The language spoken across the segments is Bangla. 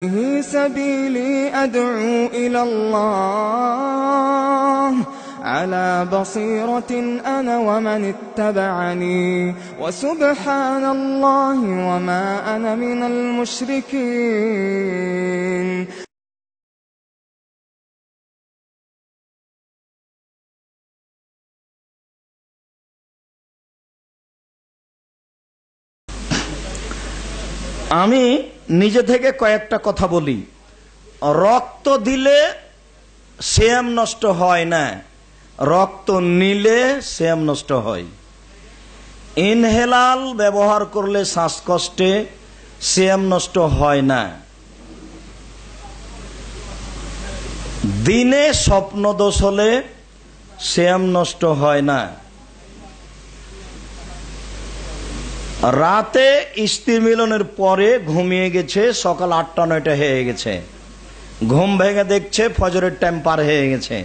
هذه سبيلي أدعو إلى الله على بصيرة أنا ومن اتبعني وسبحان الله وما أنا من المشركين আমি নিজে থেকে কয়েকটা কথা বলি। রক্ত দিলে সিয়াম নষ্ট হয় না, রক্ত নিলে সিয়াম নষ্ট হয়। ইনহেলাল ব্যবহার করলে শ্বাসকষ্টে সিয়াম নষ্ট হয় না। দিনে স্বপ্নদোষ হলে সিয়াম নষ্ট হয় না। রাতে স্ত্রী মিলনের পরে ঘুমিয়ে গেছে, সকাল ৮টা-৯টা হয়ে গেছে, ঘুম ভেঙে দেখছে ফজরের টাইম পার হয়ে গেছে,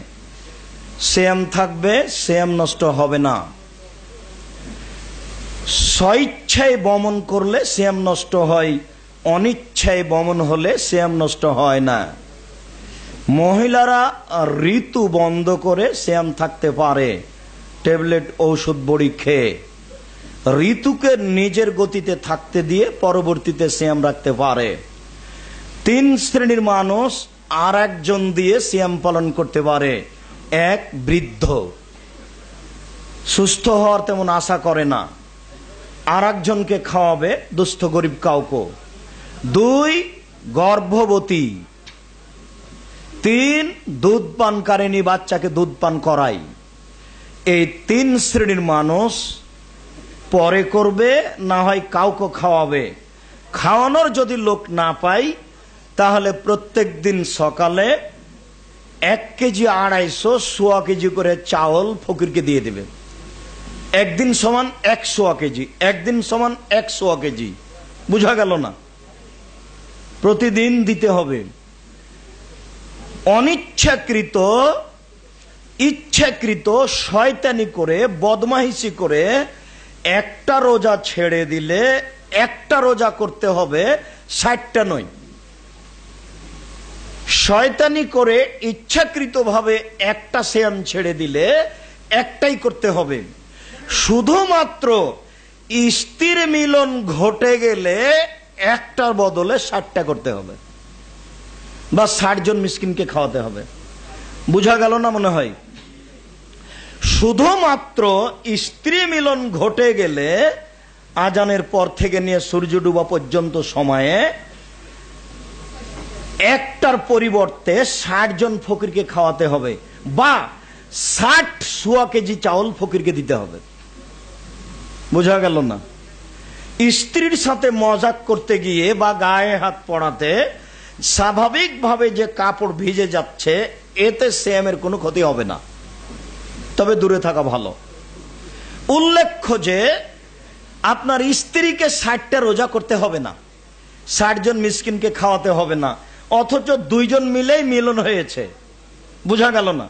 সিয়াম থাকবে, সিয়াম নষ্ট হবে না। স্বইচ্ছায় বমন করলে সিয়াম নষ্ট হয়, অনিচ্ছায় বমন হলে সিয়াম নষ্ট হয় না। মহিলারা ঋতু বন্ধ করে সিয়াম থাকতে পারে, ট্যাবলেট ঔষধ বড়ি খেয়ে। ঋতুকে নিজের গতিতে থাকতে দিয়ে পরবর্তীতে সিয়াম রাখতে পারে। ৩ শ্রেণীর মানুষ আর একজন দিয়ে সিয়াম পালন করতে পারে। ১, বৃদ্ধ, সুস্থ হওয়ার তেমন আশা করে না, আর একজনকে খাওয়াবে, দুস্থ গরিব কাউকে। ২, গর্ভবতী। ৩, দুধ পানকারিনী, বাচ্চাকে দুধ পান করাই। এই ৩ শ্রেণীর মানুষ পরে করবে, না হয় কাউকে খাওয়াবে। খাওয়ানোর যদি লোক না পাই তাহলে প্রত্যেক দিন সকালে ১ কেজি ২৫০ সোয়া কেজি করে চাউল ফকিরকে দিয়ে দেবে। একদিন সমান ১০০ কেজি, একদিন সমান ১০০ কেজি। বুঝা গেল না? প্রতিদিন দিতে হবে। অনিচ্ছাকৃত ইচ্ছাকৃত শয়তানি করে বদমাইশি করে একটা রোজা ছেড়ে দিলে একটা রোজা করতে হবে, ৬০টা নয়। শয়তানি করে ইচ্ছাকৃতভাবে একটা সিয়াম ছেড়ে দিলে একটাই করতে হবে। শুধুমাত্র স্ত্রীর মিলন ঘটে গেলে একটার বদলে ৬০টা করতে হবে, বা ৬০ জন মিসকিনকে খাওয়াতে হবে। বুঝা গেল না মনে হয়? শুধুমাত্র স্ত্রী মিলন ঘটে গেলে আজানের পর থেকে নিয়ে সূর্য ডুবা পর্যন্ত সময়ে একটার পরিবর্তে ৬০ জন ফকিরকে খাওয়াতে হবে, বা ৬০ সোয়া কেজি চাউল ফকিরকে দিতে হবে। বোঝা গেল না? স্ত্রীর সাথে মজাক করতে গিয়ে বা গায়ে হাত পড়াতে স্বাভাবিকভাবে যে কাপড় ভিজে যাচ্ছে, এতে সিয়ামের কোনো ক্ষতি হবে না, তবে দূরে থাকা ভালো। উল্লেখ্য যে আপনার স্ত্রীকে ৬০টা রোজা করতে হবে না, ৬০ জন মিসকিনকে খাওয়াতে হবে না, অথচ ২ জন মিলেই মিলন হয়েছে। বুঝা গেল না?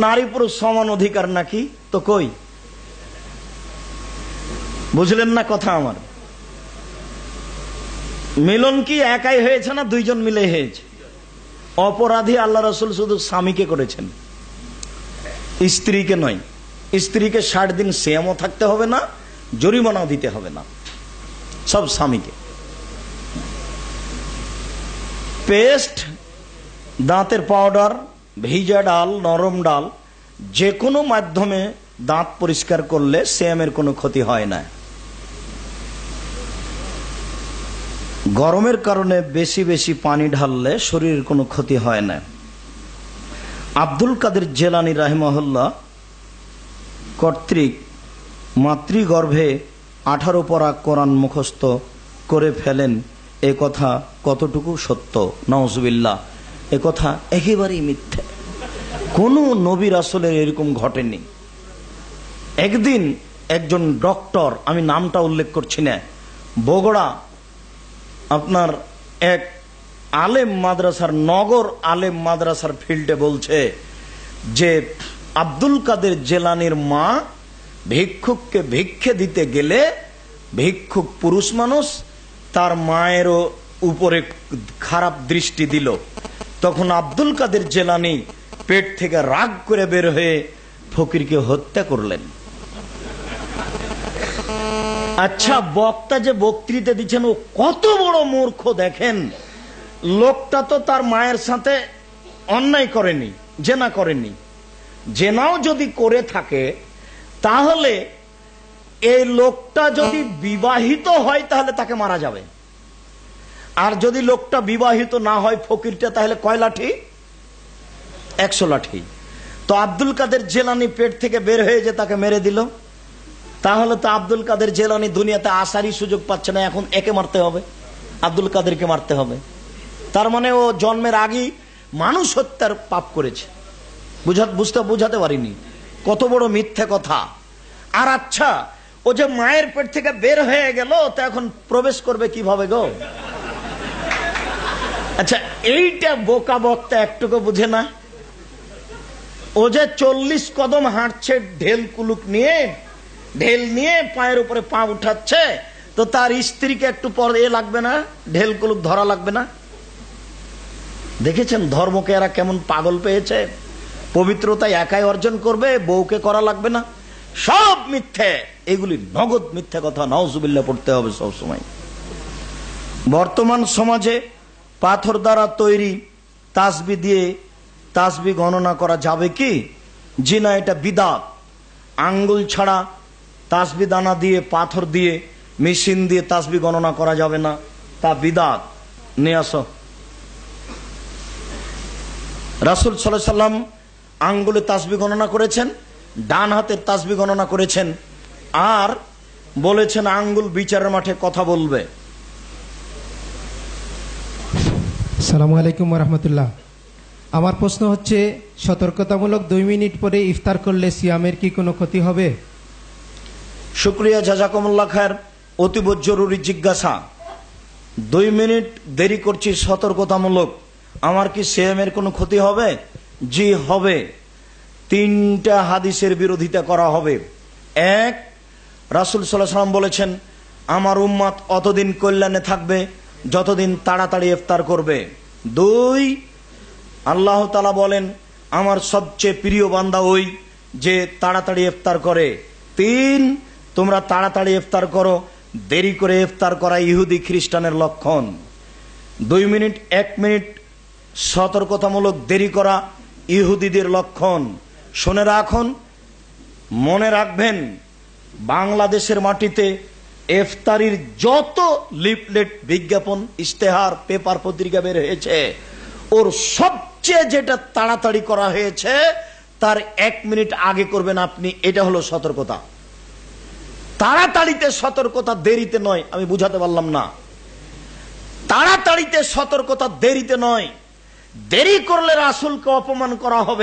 নারী পুরুষ সমান অধিকার নাকি? তো কই? বুঝলেন না কথা আমার? মিলন কি একাই হয়েছে না ২ জন মিলে হয়েছে? অপরাধী আল্লাহ রাসূল শুধু স্বামীকে করেছেন, স্ত্রীকে নয়। স্ত্রীকে ৬০ দিন সিয়ামও থাকতে হবে না, জরিমানাও দিতে হবে না, সব স্বামীকে। পেস্ট, দাঁতের পাউডার, ভিজা ডাল, নরম ডাল, যে কোনো মাধ্যমে দাঁত পরিষ্কার করলে সিয়ামের কোনো ক্ষতি হয় না। গরমের কারণে বেশি বেশি পানি ঢাললে শরীরের কোনো ক্ষতি হয় না। আব্দুল কাদের জেলানী রাহিমাহুল্লাহ কর্তৃক মাতৃগর্ভে 18 পারা কোরআন মুখস্থ করে ফেলেন, এ কথা কতটুকু সত্য? নাউজুবিল্লাহ, এ কথা একেবারেই মিথ্যে। কোন নবী রাসূলের এরকম ঘটেনি। একদিন একজন ডক্টর, আমি নামটা উল্লেখ করছি না, বগুড়া আপনার এক আলেম মাদ্রাসার, নগর আলেম মাদ্রাসার ফিল্ডে বলছে যে আব্দুল কাদের জেলানীর মা ভিক্ষুককে ভিক্ষে দিতে গেলে, ভিক্ষুক পুরুষ মানুষ, তার মায়েরও উপরে খারাপ দৃষ্টি দিল, তখন আব্দুল কাদের জেলানী পেট থেকে রাগ করে বের হয়ে ফকিরকে হত্যা করলেন। আচ্ছা, বক্তা যে বক্তৃতা দিচ্ছেন ও কত বড় মূর্খ দেখেন। লোকটা তো তার মায়ের সাথে অন্যায় করেনি, জেনা করেনি। জেনাও যদি করে থাকে তাহলে এই লোকটা যদি বিবাহিত হয় তাহলে তাকে মারা যাবে, আর যদি লোকটা বিবাহিত না হয় ফকিরটা, তাহলে কয় লাঠি? 100 লাঠি। তো আব্দুল কাদের জেলানী পেট থেকে বের হয়ে যে তাকে মেরে দিল, তাহলে তো আব্দুল কাদের জেলানী দুনিয়াতে আসারই সুযোগ পাচ্ছে না, এখন একে মারতে হবে, আব্দুল কাদেরকে মারতে হবে। তার মানে ও জন্মের আগেই মানুষ হত্যার পাপ করেছে। বুঝাতে পারিনি কত বড় মিথ্যে কথা। আর আচ্ছা, ও যে মায়ের পেট থেকে বের হয়ে গেল, তা এখন প্রবেশ করবে কিভাবে গো? আচ্ছা, এইটা বোকা বক্তা একটুকু বুঝে না। ও যে 40 কদম হাঁটছে ঢেল কুলুক নিয়ে, ঢেল নিয়ে পায়ের উপরে পা উঠাচ্ছে, তো তার স্ত্রীকে একটু পর লাগবে না, ঢেল কুলুক ধরা লাগবে না? দেখেছেন ধর্মকে এরা কেমন পাগল পেয়েছে। পবিত্রতা একাই অর্জন করবে, বউকে করা লাগবে না। সব মিথ্যে, এগুলি নগদ মিথ্যে কথা। নাউজুবিল্লাহ পড়তে হবে সবসময়। বর্তমান সমাজে পাথর দ্বারা তৈরি তাসবি দিয়ে তাসবি গণনা করা যাবে কি? জি না, এটা বিদআত। আঙ্গুল ছাড়া তাসবি দানা দিয়ে, পাথর দিয়ে, মেশিন দিয়ে তাসবি গণনা করা যাবে না, তা বিদআত। নিয়ে আসো। রাসূল সাল্লাল্লাহু আলাইহি সাল্লাম আঙ্গুলে তাসবি গণনা করেছেন, ডান হাতের তাসবি গণনা করেছেন, আর বলেছেন আঙ্গুল বিচারের মাঠে কথা বলবে। আসসালামু আলাইকুম ওয়া রাহমাতুল্লাহ। আমার প্রশ্ন হচ্ছে, সতর্কতামূলক 2 মিনিট পরে ইফতার করলে সিয়ামের কি কোনো ক্ষতি হবে? শুকরিয়া, জাযাকুমুল্লাহ খায়ের। অতীব জরুরি জিজ্ঞাসা। 2 মিনিট দেরি করছি সতর্কতামূলক, আমার কি সিয়ামের কোনো ক্ষতি হবে? জি হবে। 3টা হাদিসের বিরোধিতা করা হবে। 1, রাসূল সাল্লাল্লাহু আলাইহি ওয়াসাল্লাম বলেছেন, আমার উম্মত অতদিন কল্যাণে থাকবে যতদিন তাড়াতাড়ি ইফতার করবে। 2, আল্লাহ তাআলা বলেন, আমার সবচেয়ে প্রিয় বান্দা ওই যে তাড়াতাড়ি ইফতার করে। 3, তোমরা তাড়াতাড়ি ইফতার করো, দেরি করে ইফতার করা ইহুদি খ্রিস্টানের লক্ষণ। 2 মিনিট 1 মিনিট সতর্কতামূলক দেরি করা ইহুদিদের লক্ষণ। শুনে রাখুন, মনে রাখবেন, বাংলাদেশের মাটিতে ইফতারির যত লিফলেট, বিজ্ঞাপন, ইশতেহার, পেপার, পত্রিকা বের হয়েছে, ওর সবচেয়ে যেটা তাড়াতাড়ি করা হয়েছে তার 1 মিনিট আগে করবেন আপনি। এটা হলো সতর্কতা। তাড়াতাড়িতে সতর্কতা, দেরিতে নয়। আমি বুঝাতে পারলাম না। তাড়াতাড়িতে সতর্কতা, দেরিতে নয়। দেরি করলে রাসূলকে অপমান করা হবে।